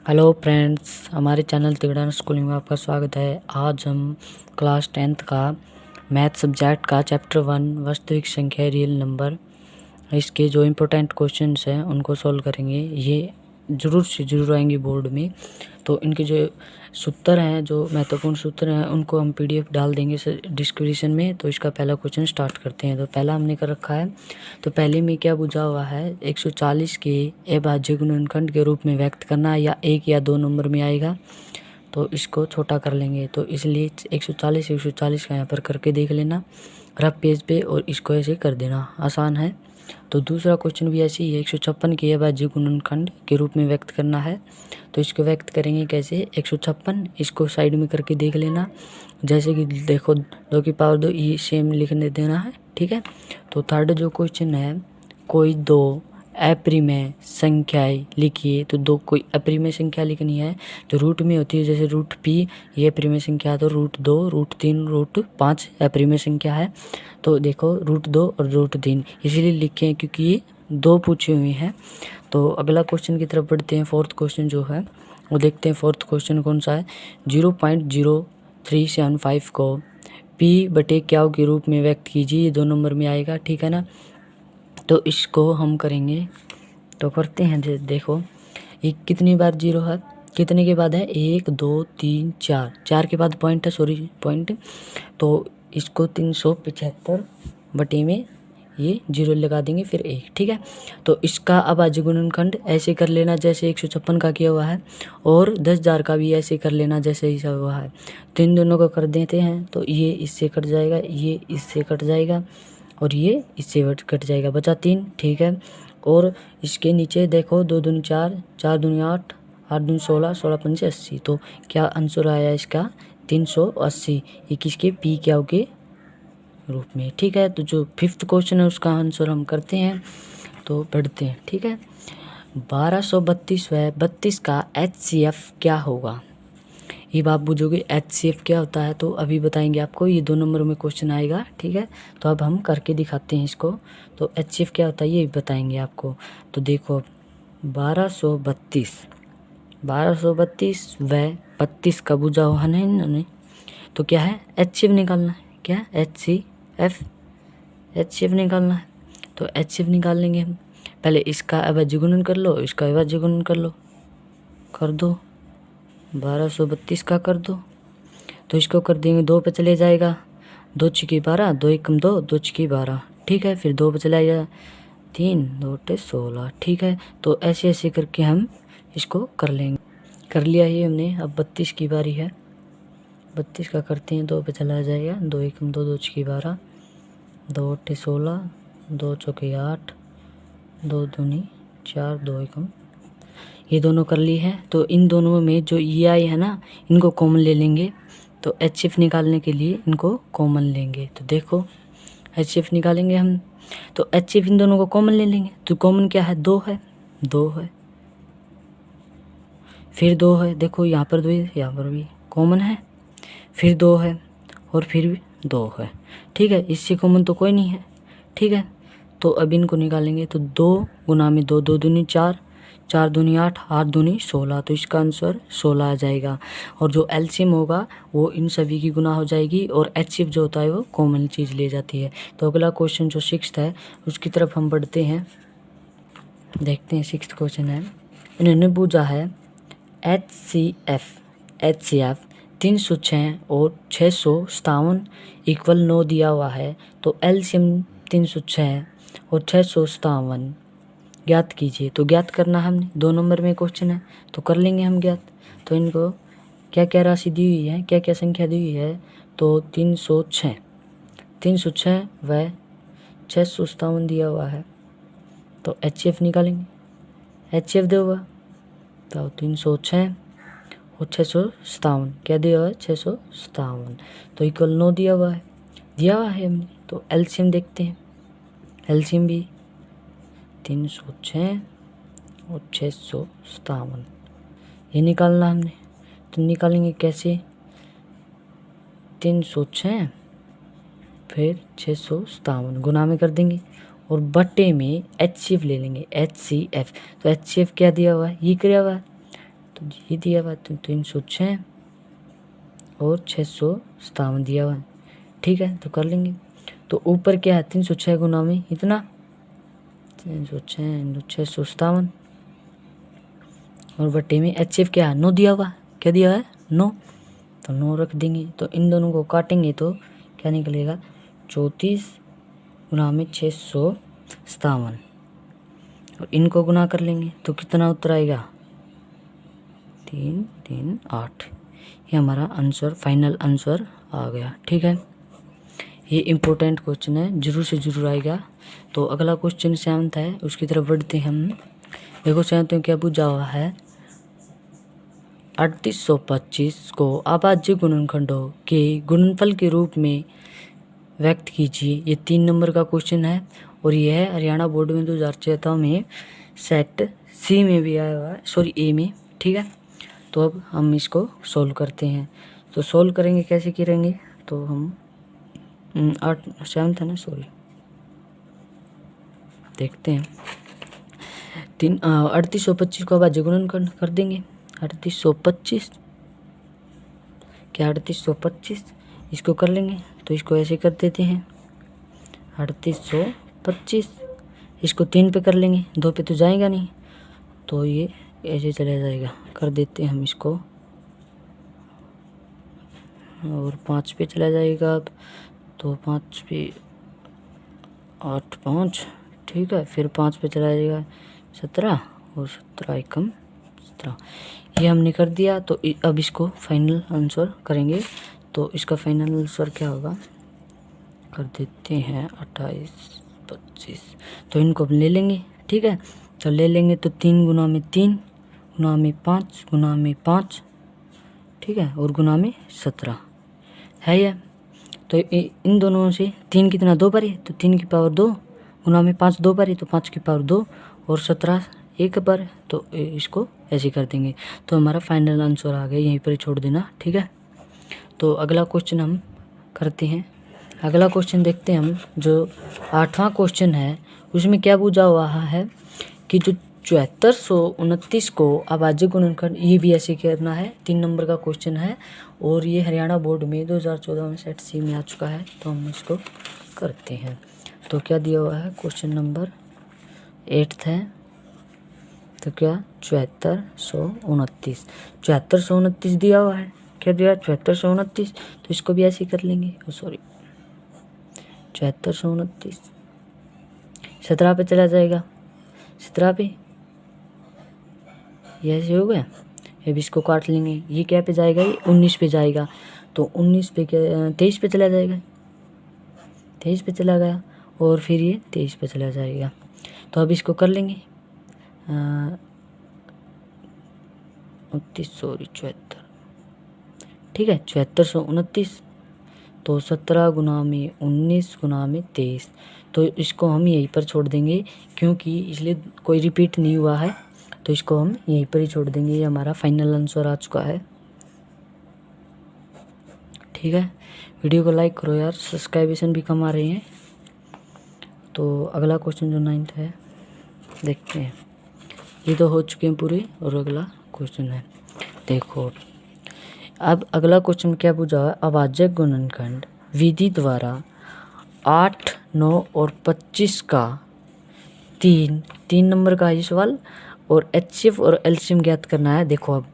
Hello friends, हमारे channel Tigrana schooling में आपका स्वागत है। आज हम क्लास 10th का मैथ सब्जेक्ट का चैप्टर 1 वास्तविक संख्या रियल नंबर, इसके जो इम्पोर्टेंट क्वेश्चंस हैं उनको सॉल्व करेंगे। ये ज़रूर से ज़रूर आएंगे बोर्ड में, तो इनके जो सूत्र हैं, जो महत्वपूर्ण सूत्र हैं, उनको हम PDF डाल देंगे डिस्क्रिप्शन में। तो इसका पहला क्वेश्चन स्टार्ट करते हैं। तो पहला हमने कर रखा है, तो पहले में क्या पूछा हुआ है, 140 के अभाज्य गुणनखंड के रूप में व्यक्त करना, या 1 या 2 नंबर में आएगा, तो इसको छोटा कर लेंगे। तो इसलिए 140 का यहाँ पर करके देख लेना रफ पेज पे, और इसको ऐसे कर देना, आसान है। तो दूसरा क्वेश्चन भी ऐसे ही है, 156 के अभाज्य गुणनखंड के रूप में व्यक्त करना है। तो इसको व्यक्त करेंगे कैसे, 156 इसको साइड में करके देख लेना। जैसे कि देखो 2 की पावर 2 ये सेम लिखने देना है, ठीक है। तो थर्ड जो क्वेश्चन है, कोई 2 अप्रिमेय संख्याएं लिखिए। तो 2 कोई अप्रिमेय संख्या लिखनी है जो रूट में होती है, जैसे रूट P ये अप्रिमेय संख्या है, तो √2 √3 √5 अप्रिमेय संख्या है। तो देखो √2 और √3 इसीलिए लिखे हैं क्योंकि ये 2 पूछे हुए हैं। तो अगला क्वेश्चन की तरफ बढ़ते हैं। फोर्थ क्वेश्चन जो है वो देखते हैं। फोर्थ क्वेश्चन कौन सा है, 0.0375 को P/Q के रूप में व्यक्त कीजिए। ये 2 नंबर में आएगा, ठीक है ना। तो इसको हम करेंगे, तो करते हैं। देखो ये कितनी बार 0 है, कितने के बाद है, 1 2 3 4 के बाद पॉइंट है, सॉरी पॉइंट। तो इसको 375 बटे में ये 0 लगा देंगे, फिर 1, ठीक है। तो इसका अभाज्य गुणनखंड ऐसे कर लेना जैसे 156 का किया हुआ है, और 10,000 का भी ऐसे कर लेना जैसे ही हुआ है। तो इन दोनों को कर देते हैं। तो ये इससे कट जाएगा, ये इससे कट जाएगा, और ये इससे कट जाएगा, बचा 3, ठीक है। और इसके नीचे देखो 2 दूनी 4, 4 दूनी 8, 8 दूनी 16, 16 पंचे 80। तो क्या आंसर आया इसका, 380। ये किसके, P/Q के रूप में, ठीक है। तो जो फिफ्थ क्वेश्चन है उसका आंसर हम करते हैं। तो पढ़ते हैं, ठीक है। 1232 व 32 का HCF क्या होगा। ये बात पूछोगे HCF क्या होता है, तो अभी बताएंगे आपको। ये 2 नंबर में क्वेश्चन आएगा, ठीक है। तो अब हम करके दिखाते हैं इसको। तो HCF क्या होता है ये बताएंगे आपको। तो देखो 1232 व 32 का बुझा हुआ है इन्होंने, तो क्या है, HCF निकालना है। क्या HCF निकालना है। तो HCF निकाल लेंगे हम। पहले इसका अभाज्य गुणन कर लो, इसका अभाज्य गुणन कर लो, कर दो 1232 का कर दो। तो इसको कर देंगे, 2 पे चले जाएगा, 2 छिकी 12, 2 एकम 2, 2 छिकी 12, ठीक है। फिर 2 पे चला जाएगा, 3 2 16, ठीक है। तो ऐसे ऐसे करके हम इसको कर लेंगे। कर लिया ही हमने। अब 32 की बारी है। 32 का करते हैं, 2 पे चला जाएगा, 2 एकम 2, 2 छिकी 12, 2 8 16, 2 चौके 8, 2 दूनी 4, 2 एकम, ये दोनों कर ली है। तो इन दोनों में जो EI है ना, इनको कॉमन ले लेंगे। तो HCF निकालने के लिए इनको कॉमन लेंगे। तो देखो HCF निकालेंगे हम, तो HCF इन दोनों को कॉमन ले लेंगे। तो कॉमन क्या है, 2 है, 2 है, फिर 2 है, देखो यहाँ पर 2 है, यहाँ पर भी कॉमन है, फिर 2 है, और फिर भी 2 है, ठीक है। इससे कॉमन तो कोई नहीं है, ठीक है। तो अब इनको निकालेंगे। तो 2 गुना में 2, 2 दूनी 4, 4 दूनी 8, 8 दूनी 16। तो इसका आंसर 16 आ जाएगा। और जो LCM होगा वो इन सभी की गुना हो जाएगी, और HCF जो होता है वो कॉमन चीज़ ले जाती है। तो अगला क्वेश्चन जो 6th है उसकी तरफ हम बढ़ते हैं, देखते हैं। 6th क्वेश्चन है, इन्होंने पूछा है HCF 306 और 657 इक्वल 9 दिया हुआ है। तो LCM 306 और 657 ज्ञात कीजिए। तो ज्ञात करना हमने, 2 नंबर में क्वेश्चन है, तो कर लेंगे हम ज्ञात। तो इनको क्या क्या राशि दी हुई है, क्या क्या संख्या दी हुई है। तो 306 व 657 दिया हुआ है। तो HCF निकालेंगे, HCF दिया हुआ। तो 306 और 657 क्या दिया हुआ है, 657। तो इक्वल 9 दिया हुआ है, हमने। तो LCM देखते हैं। LCM भी 306 और 657 ये निकालना हमने। तो निकालेंगे कैसे, 306 फिर 657 गुना में कर देंगे, और बट्टे में HCF ले लेंगे, HCF। तो HCF क्या दिया हुआ है, ये किया हुआ है तो ये दिया हुआ तो 306 और 657 दिया हुआ। ठीक है, तो कर लेंगे। तो ऊपर क्या है 306 गुना में इतना 306 657 और बट्टे में HF क्या है 9 दिया हुआ। क्या दिया है 9, तो 9 रख देंगे। तो इन दोनों को काटेंगे तो क्या निकलेगा 34 गुना में 657 और इनको गुना कर लेंगे तो कितना उत्तर आएगा 338। ये हमारा आंसर फाइनल आंसर आ गया। ठीक है, ये इम्पोर्टेंट क्वेश्चन है, जरूर से जरूर आएगा। तो अगला क्वेश्चन 7th है, उसकी तरफ बढ़ते हैं हम। देखो 7th में क्या पूछा हुआ है 3825 को अभाज्य गुणनखंडों के गुणनफल के रूप में व्यक्त कीजिए। ये 3 नंबर का क्वेश्चन है और ये है हरियाणा बोर्ड में 2014 में सेट सी में भी आया हुआ है, सॉरी ए में। ठीक है, तो अब हम इसको सोल्व करते हैं। तो सोल्व करेंगे कैसे करेंगे, तो हम 7th है ना, सॉरी देखते हैं। 3825 को अभाज्य गुणनखंड कर देंगे। 3825 क्या 3825 इसको कर लेंगे तो इसको ऐसे कर देते हैं 3825 इसको 3 पे कर लेंगे, 2 पे तो जाएगा नहीं, तो ये ऐसे चला जाएगा। कर देते हैं हम इसको और 5 पे चला जाएगा अब, तो 5 पे 8 5 ठीक है, फिर 5 पे चला जाएगा 17 और 17 एकम 17। ये हमने कर दिया। तो अब इसको फाइनल आंसर करेंगे। तो इसका फाइनल आंसर क्या होगा, कर देते हैं 28 25। तो इनको अब ले लेंगे। ठीक है, तो ले लेंगे तो 3 गुना में 3 गुना में 5 गुना में 5, ठीक है, और गुना में 17 है ये। तो इन दोनों से 3 कितना 2 बार है, तो 3 की पावर 2 गुना में 5 2 बार है, तो 5 की पावर 2 और 17 1 बार, तो इसको ऐसे कर देंगे। तो हमारा फाइनल आंसर आ गया, यहीं पर ही छोड़ देना। ठीक है, तो अगला क्वेश्चन हम करते हैं। अगला क्वेश्चन देखते हैं हम, जो 8वां क्वेश्चन है उसमें क्या पूछा हुआ है कि जो 7429 को अभाज्य गुणनखंड, ये भी ऐसे करना है। 3 नंबर का क्वेश्चन है और ये हरियाणा बोर्ड में 2014 में सेट सी में आ चुका है। तो हम इसको करते हैं। तो क्या दिया हुआ है, क्वेश्चन नंबर 8 है, तो क्या 7429 7429 दिया हुआ है। क्या दिया 7429, तो इसको भी ऐसे कर लेंगे। सॉरी 7429 17 पे चला जाएगा, 17 पे ये ऐसे हो गया। अब इसको काट लेंगे, ये क्या पे जाएगा, ये 19 पे जाएगा, तो 19 पे क्या 23 पे चला जाएगा, 23 पे चला गया और फिर ये 23 पे चला जाएगा। तो अब इसको कर लेंगे 74, ठीक है 7429, तो 17 गुना में 19 गुना में 23। तो इसको हम यहीं पर छोड़ देंगे क्योंकि इसलिए कोई रिपीट नहीं हुआ है, तो इसको हम यहीं पर ही छोड़ देंगे। ये हमारा फाइनल आंसर आ चुका है। ठीक है, वीडियो को लाइक करो यार, सब्सक्राइबेशन भी कम आ रहे हैं। तो अगला क्वेश्चन जो 9th है देखते हैं। ये तो हो चुके हैं पूरे और अगला क्वेश्चन है देखो। अब अगला क्वेश्चन क्या पूछा है, अभाज्य गुणनखंड विधि द्वारा 8 9 और 25 का 3 नंबर का ये सवाल और HCF और LCM ज्ञात करना है। देखो अब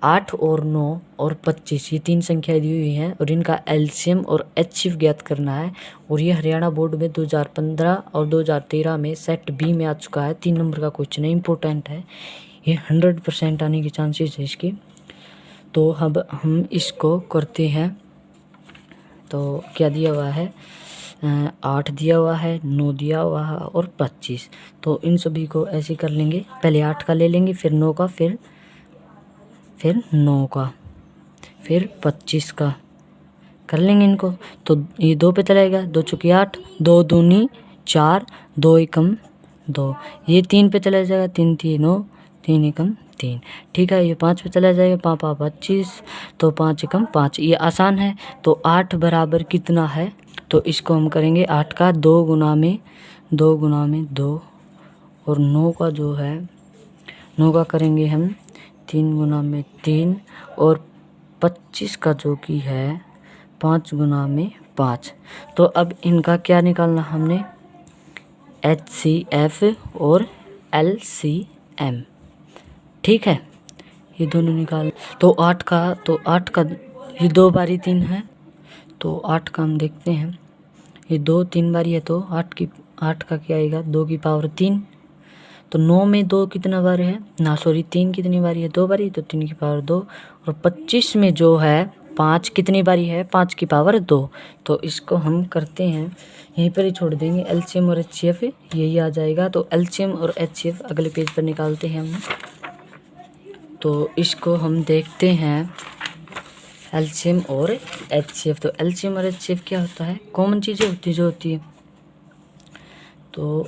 8 और 9 और 25 ये 3 संख्याएं दी हुई हैं और इनका LCM और HCF ज्ञात करना है। और ये हरियाणा बोर्ड में 2015 और 2013 में सेट बी में आ चुका है। 3 नंबर का क्वेश्चन है, इंपॉर्टेंट है ये, 100% आने की चांसेस है इसकी। तो अब हम इसको करते हैं। तो क्या दिया हुआ है 8 दिया हुआ है, 9 दिया हुआ है और 25। तो इन सभी को ऐसे कर लेंगे, पहले 8 का ले लेंगे, फिर 9 का, फिर 9 का, फिर 25 का कर लेंगे इनको। तो ये 2 पे चलेगा, 2 चुकी 8, 2 दूनी 4, 2 एकम 2, ये 3 पे चला जाएगा, 3 3 3 एकम 3, ठीक है। ये 5 पे चला जाएगा, 5 5 25, तो 5 एकम 5, ये आसान है। तो 8 बराबर कितना है, तो इसको हम करेंगे 8 का 2 गुना में 2 और 9 का जो है 9 का करेंगे हम 3 गुना में 3 और 25 का जो कि है 5 गुना में 5। तो अब इनका क्या निकालना हमने, HCF और LCM। ठीक है, ये दोनों निकाल। तो 8 का ये 2 बारी 3 है, तो 8 का हम देखते हैं, ये 2 3 बारी है, तो 8 का क्या आएगा, 2 की पावर 3। तो 9 में 2 कितना बार है ना, सॉरी 3 कितनी बारी है, 2 बारी, तो 3 की पावर 2। और 25 में जो है 5 कितनी बारी है, 5 की पावर 2। तो इसको हम करते हैं, यहीं पर ही छोड़ देंगे, LCM और HCF यही आ जाएगा। तो LCM और HCF अगले पेज पर निकालते हैं हम। तो इसको हम देखते हैं LCM और HCF। तो LCM और HCF क्या होता है, कॉमन चीज़ें होती जो होती है। तो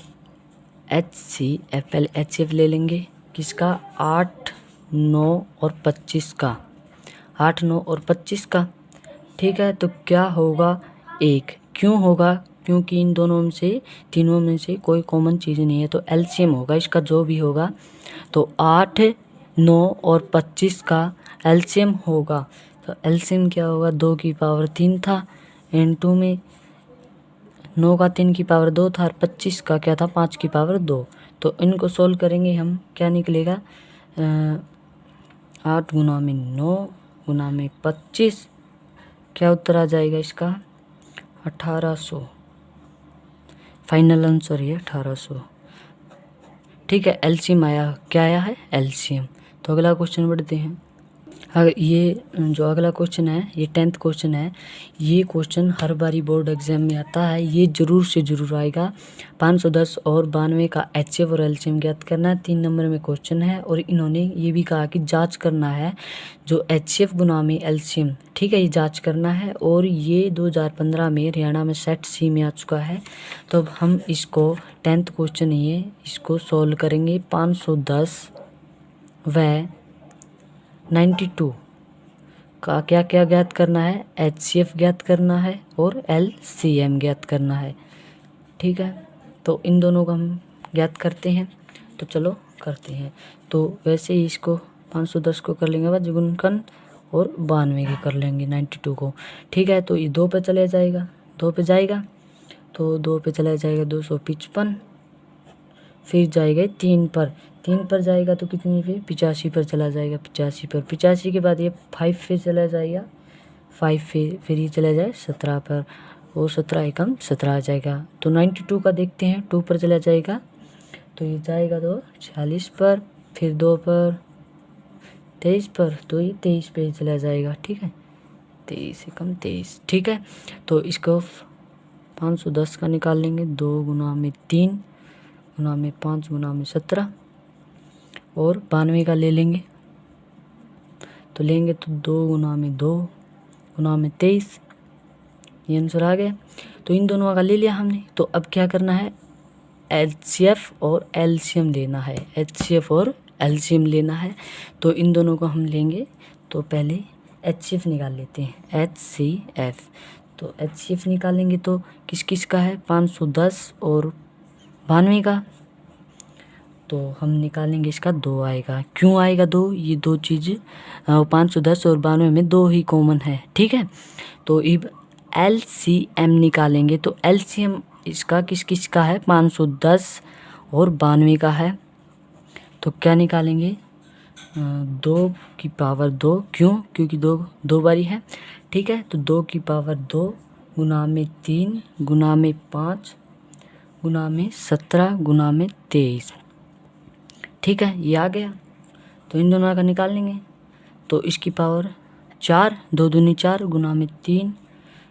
HCF, पहले HCF ले लेंगे किसका, 8 9 और 25 का, 8 9 और 25 का। ठीक है, तो क्या होगा, 1। क्यों होगा, क्योंकि इन दोनों में से, तीनों में से कोई कॉमन चीज़ नहीं है। तो LCM होगा इसका जो भी होगा, तो 8 9 और 25 का LCM होगा। तो LCM क्या होगा, 2 की पावर 3 था, N2 में 9 का 3 की पावर 2 था, और 25 का क्या था, 5 की पावर 2। तो इनको सोल्व करेंगे हम, क्या निकलेगा, 8 गुना में 9 गुना में 25, क्या उत्तर आ जाएगा इसका, 1800। फाइनल आंसर ये 1800। ठीक है, LCM आया, क्या आया है, LCM। तो अगला क्वेश्चन बढ़ते हैं। ये जो अगला क्वेश्चन है, ये 10th क्वेश्चन है। ये क्वेश्चन हर बारी बोर्ड एग्जाम में आता है, ये ज़रूर से ज़रूर आएगा। 510 और 92 का HCF और LCM ज्ञात करना है, 3 नंबर में क्वेश्चन है। और इन्होंने ये भी कहा कि जांच करना है जो HCF गुना में LCM, ठीक है, ये जांच करना है। और ये 2015 में हरियाणा में सेट C में आ चुका है। तो अब हम इसको 10th क्वेश्चन ये इसको सॉल्व करेंगे। 510 व 92 का क्या क्या ज्ञात करना है, HCF ज्ञात करना है और LCM ज्ञात करना है। ठीक है, तो इन दोनों को हम ज्ञात करते हैं। तो चलो करते हैं। तो वैसे ही इसको 510 को कर लेंगे बाद गुणनखंड, और 92 की कर लेंगे 92 को। ठीक है, तो ये 2 पे चले जाएगा, 2 पे जाएगा, तो 2 पे चला जाएगा 255, फिर जाएगा 3 पर जाएगा तो कितनी पे, 85 पर चला जाएगा, 85 पर, 85 के बाद ये 5 फिर चला जाएगा, 5 फिर ये चला जाए 17 पर, और 17 एकम 17 आ जाएगा। तो 92 का देखते हैं, 2 पर चला जाएगा, तो ये जाएगा तो 46 पर, फिर 2 पर, 23 पर, तो ये 23 पे चला जाएगा। ठीक है, 23 एकम 23। ठीक है, तो इसको 510 का निकाल लेंगे, 2 गुना में 3 गुना में 5 गुना में 17, और 92 का ले लेंगे, तो लेंगे तो 2 गुना में 2 गुना में 23, ये आंसर आ गया। तो इन दोनों का ले लिया हमने। तो अब क्या करना है, HCF और LCM लेना है, HCF और LCM लेना है। तो इन दोनों को हम लेंगे, तो पहले HCF निकाल लेते हैं, HCF। तो HCF निकालेंगे तो किस किस का है, 510 और 92 का। तो हम निकालेंगे इसका 2 आएगा। क्यों आएगा 2, ये 2 चीज़ 510 और 92 में 2 ही कॉमन है। ठीक है, तो अब LCM निकालेंगे, तो LCM इसका किस किस का है, 510 और 92 का है। तो क्या निकालेंगे, 2 की पावर 2, क्यों, क्योंकि 2 बारी है। ठीक है, तो 2 की पावर 2 गुना में 3 गुना में 5 गुना में 17 गुना में 23। ठीक है, ये आ गया। तो इन दोनों का निकाल लेंगे, तो इसकी पावर 4, 2 दूनी 4 गुना में 3,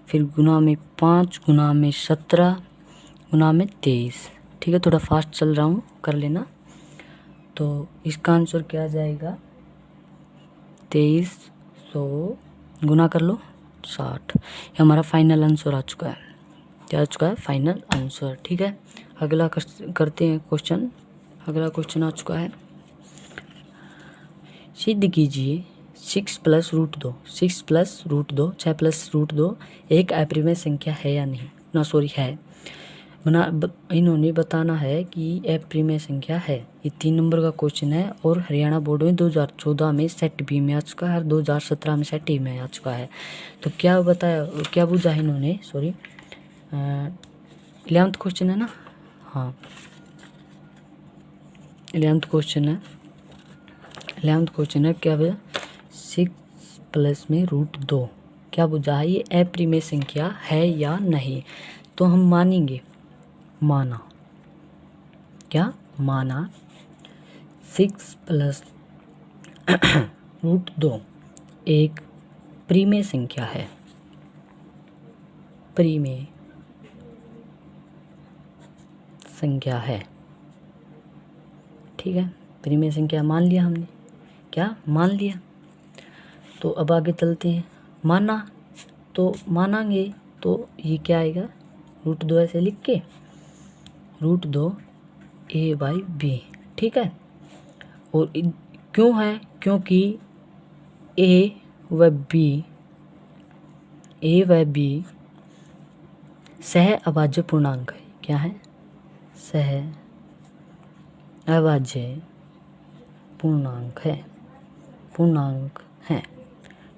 फिर गुना में 5 गुना में 17 गुना में 23। ठीक है, थोड़ा फास्ट चल रहा हूँ, कर लेना। तो इसका आंसर क्या आ जाएगा, 2300 गुना कर लो 60। ये हमारा फाइनल आंसर आ चुका है। क्या आ चुका है, फाइनल आंसर। ठीक है, अगला करते हैं क्वेश्चन। अगला क्वेश्चन आ चुका है, सिद्ध कीजिए 6 plus root 2, 6 plus root 2, 6 plus root 2 एक अप्रिमेय संख्या है या नहीं, ना सॉरी है। इन्होंने बताना है कि ए प्रीमेय संख्या है। ये 3 नंबर का क्वेश्चन है और हरियाणा बोर्ड में 2014 में सेट बी में आ चुका है और 2017 में सेट ए में आ चुका है। तो क्या बताया, क्या पूछा है इन्होंने, सॉरी 11th क्वेश्चन है ना, हाँ 11th क्वेश्चन है क्या बोला, 6 प्लस में √2 क्या पूछा है, ये अप्रिमेय संख्या है या नहीं। तो हम मानेंगे, माना क्या, माना 6 प्लस √2 एक प्रीमेय संख्या है, प्रीमेय संख्या है, ठीक है, प्रीमेय संख्या मान लिया हमने, क्या मान लिया। तो अब आगे चलते हैं, माना तो मानांगे तो ये क्या आएगा, √2 ऐसे लिख के √2 a/b, ठीक है। और क्यों है, क्योंकि a व b सह अभाज्य पूर्णांक है। क्या है, सह अभाज्य पूर्णांक है,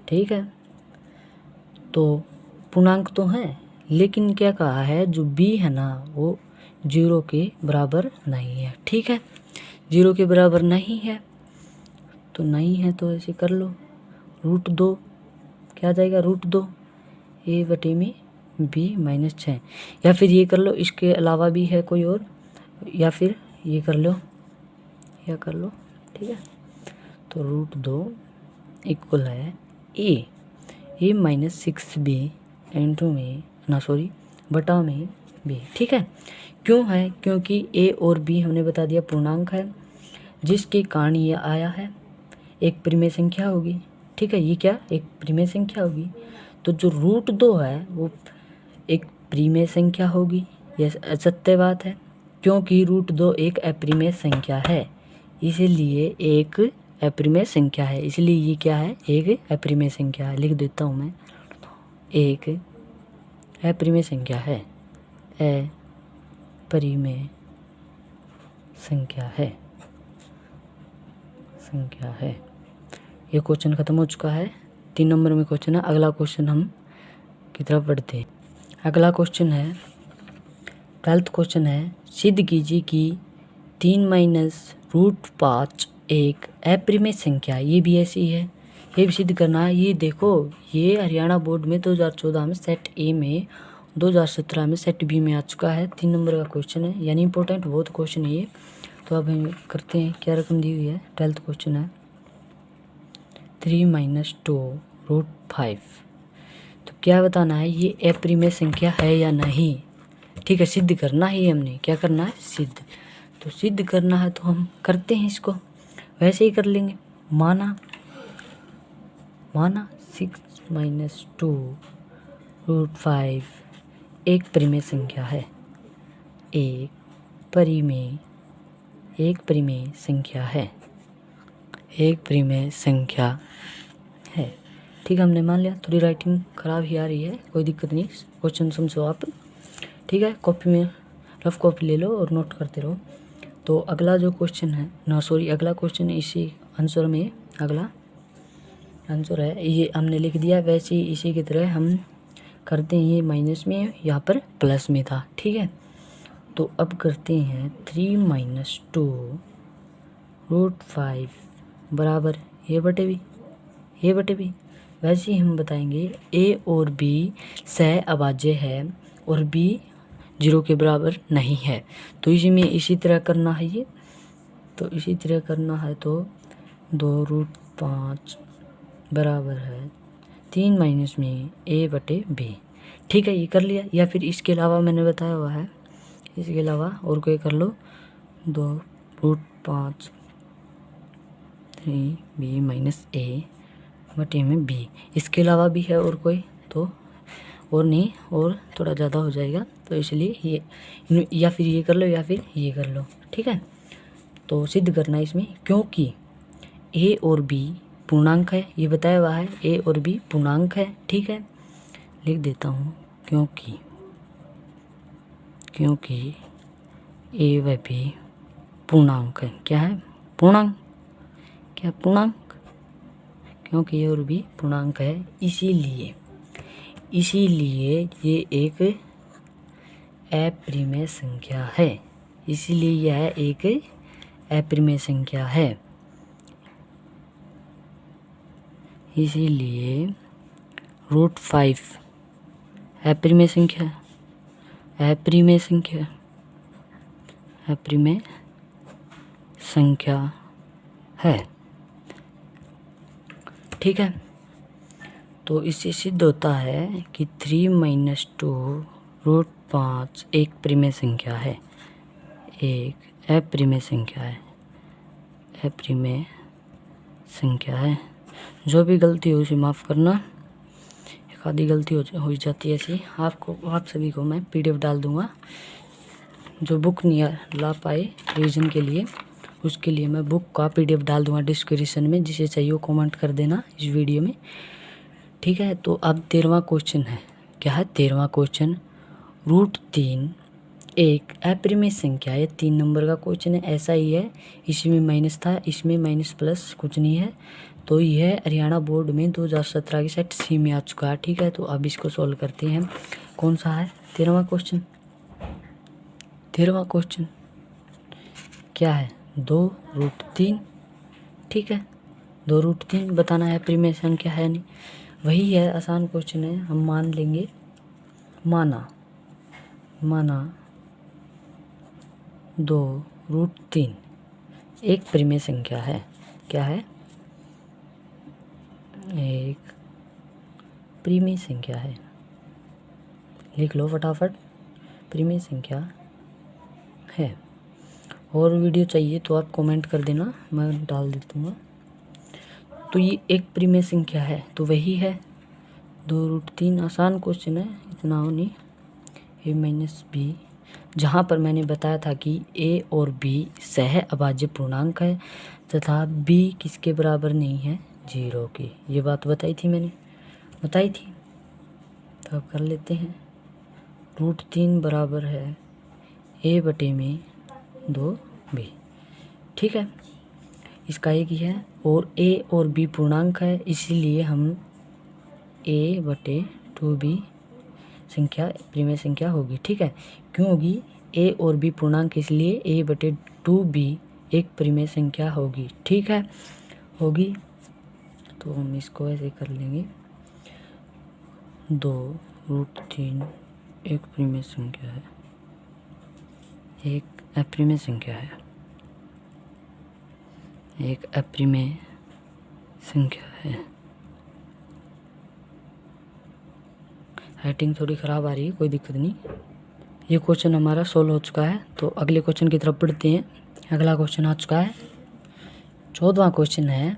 ठीक है। तो पूर्णांक तो है, लेकिन क्या कहा है, जो b है ना वो 0 के बराबर नहीं है, ठीक है, 0 के बराबर नहीं है। तो नहीं है तो ऐसे कर लो, √2 क्या आ जाएगा, √2 a/b-6, या फिर ये कर लो, इसके अलावा भी है कोई और, या फिर ये कर लो, या कर लो, ठीक है। तो √2 इक्वल है a-6b इंटू में ना, सॉरी बटा में b, ठीक है। क्यों है, क्योंकि a और b हमने बता दिया पूर्णांक है, जिसके कारण ये आया है, एक प्रीमेय संख्या होगी, ठीक है। ये क्या, एक प्रीमेय संख्या होगी। तो जो √2 है वो एक प्रीमेय संख्या होगी, यह असत्य बात है, क्योंकि √2 एक अप्रीमेय संख्या है, इसीलिए एक अप्रीमेय संख्या है, इसलिए ये क्या है, एक अप्रीमेय संख्या है। लिख देता हूँ मैं, एक अप्रीमेय संख्या है, अप्रीमेय संख्या है। ये क्वेश्चन खत्म हो चुका है, 3 नंबर में क्वेश्चन है। अगला क्वेश्चन हम की तरफ बढ़ते हैं। अगला क्वेश्चन है 12th क्वेश्चन है, सिद्ध कीजिए कि 3 - √5 एक अप्रीमेय संख्या, ये भी ऐसी है, ये भी सिद्ध करना है। ये देखो, ये हरियाणा बोर्ड में 2014 में सेट ए में, 2017 में सेट बी में आ चुका है, 3 नंबर का क्वेश्चन है, यानी इंपॉर्टेंट बहुत क्वेश्चन है ये। तो अब हम करते हैं, क्या रकम दी हुई है, 12th क्वेश्चन है 3 - 2 √5। तो क्या बताना है, ये अप्रीमेय संख्या है या नहीं, ठीक है, सिद्ध करना है हमने, क्या करना है, सिद्ध। तो सिद्ध करना है तो हम करते हैं इसको, वैसे ही कर लेंगे, माना 6 - 2 √5 एक प्रीमेय संख्या है, एक प्रीमेय संख्या है, ठीक है, हमने मान लिया। थोड़ी राइटिंग खराब ही आ रही है, कोई दिक्कत नहीं, क्वेश्चन समझो आप, ठीक है। कॉपी में रफ कॉपी ले लो और नोट करते रहो। तो अगला जो क्वेश्चन है ना, सॉरी अगला क्वेश्चन इसी आंसर में, अगला आंसर है, ये हमने लिख दिया, वैसे ही इसी की तरह हम करते हैं, ये माइनस में, यहाँ पर प्लस में था, ठीक है। तो अब करते हैं 3 - 2 √5 बराबर ए बटे बी। वैसे ही हम बताएंगे ए और बी सह अभाज्य है और बी 0 के बराबर नहीं है, तो इसी में इसी तरह करना है ये, तो इसी तरह करना है। तो 2 √5 बराबर है 3 माइनस में ए बटे बी, ठीक है, ये कर लिया। या फिर इसके अलावा मैंने बताया हुआ है, इसके अलावा और कोई कर लो, 2 √5 3b माइनस ए बटे में बी, इसके अलावा भी है और कोई, तो और नहीं, और थोड़ा ज़्यादा हो जाएगा, तो इसलिए ये, या फिर ये कर लो या फिर ये कर लो, ठीक है। तो सिद्ध करना है इसमें, क्योंकि ए और बी पूर्णांक है, ये बताया हुआ है, ए और बी पूर्णांक है, ठीक है। लिख देता हूँ, क्योंकि क्योंकि ए व बी पूर्णांक है। क्या है? पूर्णांक। क्या पूर्णांक? क्योंकि ए और बी पूर्णांक है, इसीलिए ये एक अपरिमेय संख्या है। इसीलिए यह एक अपरिमेय संख्या है। इसीलिए √5 अपरिमेय संख्या है। ठीक है, तो इससे सिद्ध होता है कि 3 - 2 √5 एक परिमेय संख्या है, एक अपरिमेय संख्या है। जो भी गलती हो उसे माफ़ करना, एक आधी गलती हो जाती है ऐसी। आप सभी को मैं PDF डाल दूंगा। जो बुक नहीं ला पाए रिवीजन के लिए, उसके लिए मैं बुक का PDF डाल दूंगा डिस्क्रिप्शन में। जिसे चाहिए वो कमेंट कर देना इस वीडियो में। ठीक है, तो अब 13वां क्वेश्चन है। क्या है 13वां क्वेश्चन? √3 एक अपरिमेय संख्या है। 3 नंबर का क्वेश्चन है, ऐसा ही है। इसमें माइनस था, इसमें माइनस प्लस कुछ नहीं है। तो यह हरियाणा बोर्ड में 2017 की सेट सी में आ चुका है। ठीक है, तो अब इसको सॉल्व करते हैं। कौन सा है 13वां क्वेश्चन? 13वां क्वेश्चन क्या है? 2√3। ठीक है, 2√3 बताना है अपरिमेय संख्या है नहीं, वही है, आसान क्वेश्चन है। हम मान लेंगे, माना 2√3 एक परिमेय संख्या है। क्या है? एक परिमेय संख्या है। लिख लो फटाफट, परिमेय संख्या है। और वीडियो चाहिए तो आप कमेंट कर देना, मैं डाल दूँगा। तो ये एक परिमेय संख्या है, तो वही है 2√3। आसान क्वेश्चन है, इतना हो नहीं। a - b, जहाँ पर मैंने बताया था कि a और b सह अभाज्य पूर्णांक है तथा b किसके बराबर नहीं है? 0 की। ये बात बताई थी मैंने, तो अब कर लेते हैं। √3 बराबर है a/2b। ठीक है, इसका एक ही है और a और b पूर्णांक है, इसीलिए हम a/2b संख्या परिमेय संख्या होगी। ठीक है, क्यों होगी? a और b पूर्णांक, इसलिए a/2b एक परिमेय संख्या होगी। ठीक है, होगी। तो हम इसको ऐसे कर लेंगे, 2√3 एक परिमेय संख्या है, एक अपरिमेय संख्या है, एक अपरिमेय संख्या है। राइटिंग थोड़ी ख़राब आ रही है, कोई दिक्कत नहीं। ये क्वेश्चन हमारा सोल्व हो चुका है, तो अगले क्वेश्चन की तरफ बढ़ते हैं। अगला क्वेश्चन आ चुका है, 14वां क्वेश्चन है।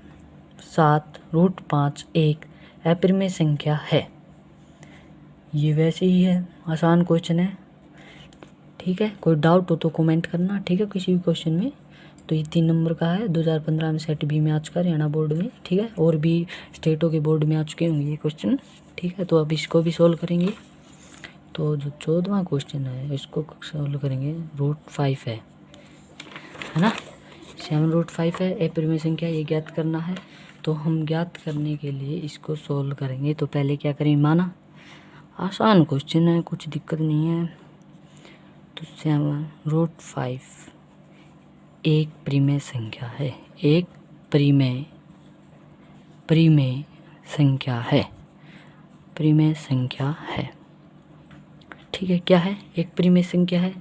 7√5 एक अपरिमेय संख्या है। ये वैसे ही है, आसान क्वेश्चन है। ठीक है, कोई डाउट हो तो कमेंट करना। ठीक है, किसी भी क्वेश्चन में। तो ये 3 नंबर का है, 2015 में सेट बी में आ चुका है हरियाणा बोर्ड में। ठीक है, और भी स्टेटों के बोर्ड में आ चुके होंगे ये क्वेश्चन। ठीक है, तो अब इसको भी सोल्व करेंगे। तो जो 14वां क्वेश्चन है इसको सोल्व करेंगे। √5 है ना, 7√5 है अपरिमेय संख्या, ये ज्ञात करना है। तो हम ज्ञात करने के लिए इसको सोल्व करेंगे। तो पहले क्या करें? माना, आसान क्वेश्चन है, कुछ दिक्कत नहीं है। तो 7√5 एक परिमेय संख्या है, एक परिमेय संख्या है, परिमेय संख्या है। ठीक है, क्या है? एक परिमेय संख्या है।